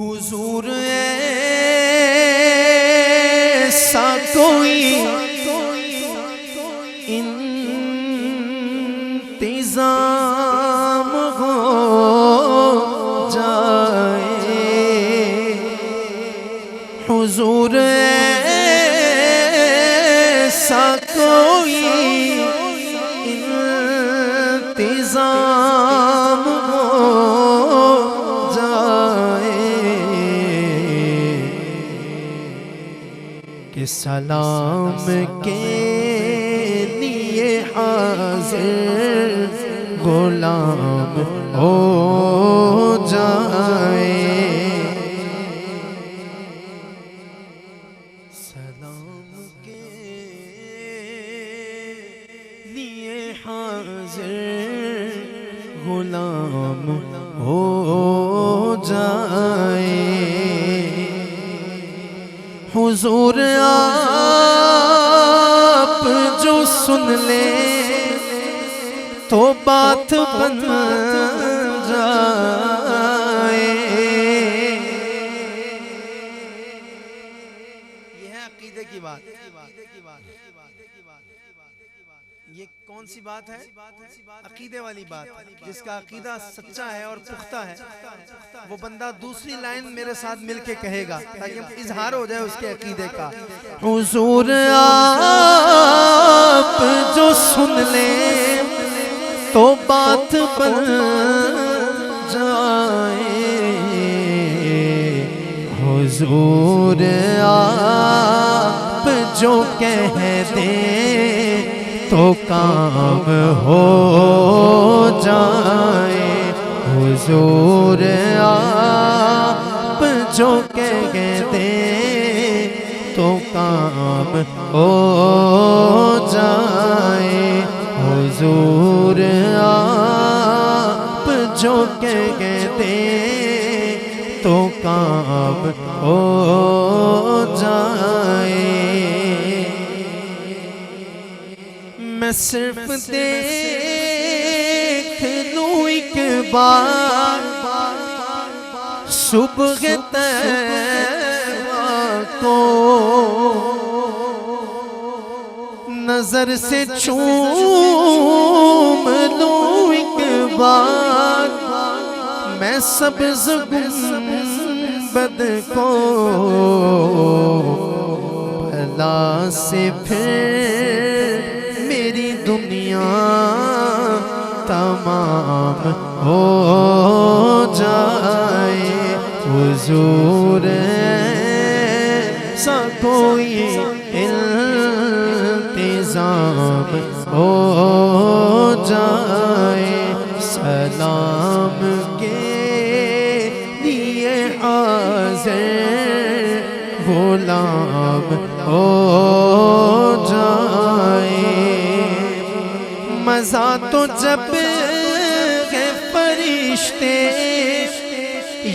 हुजूर ऐसा कोई इंतजाम हो जाए, हुजूर ऐसा कोई इंतजाम हो कि सलाम के लिए हाजिर गुलाम हो जाए, सलाम के लिए हाजिर गुलाम हो जाए। हुजूर आप जो सुन ले तो बात बन जाए। यह है अकीदे की बात। ये कौन सी बात है? अकीदे वाली बात। जिसका अकीदा सच्चा है और पुख्ता है वो बंदा दूसरी लाइन मेरे साथ मिलके कहेगा ताकि इजहार हो जाए उसके अकीदे का। हुजूर आप जो सुन ले तो बात बन जाए, हुजूर आप जो कह दे तो काम हो जाए, हुजूर आप जो कह दे तो काम हो जाए, हुजूर आप जो कह दे तो काम हो जाए। मैं सिर्फ देख लूं एक बार सुबह तैबा को, नजर से चूम लूं एक बार मैं सब्ज़ गुंबद को, भला से फिर मेरी दुनिया तमाम हो जाए, हुजूर ऐसा कोई इंतजाम हो जाए, सलाम के लिए हाज़िर गुलाम हो जाए। मज़ा तो जब है फरिश्ते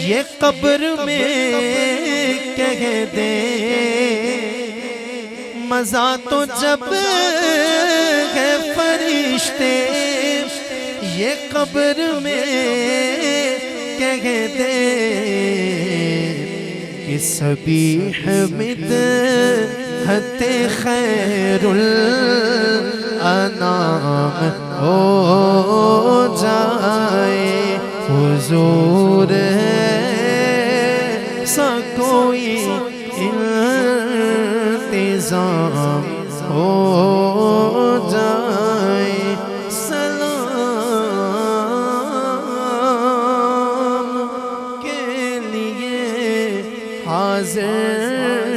ये कब्र में कह दे, मज़ा तो जब है फरिश्ते ये कब्र में कह दे कि सभी हमिद हते खैरुल अनाम हो जाए, हुजूर ऐसा कोई इंतजाम हो जाए, सलाम के लिए हाज़िर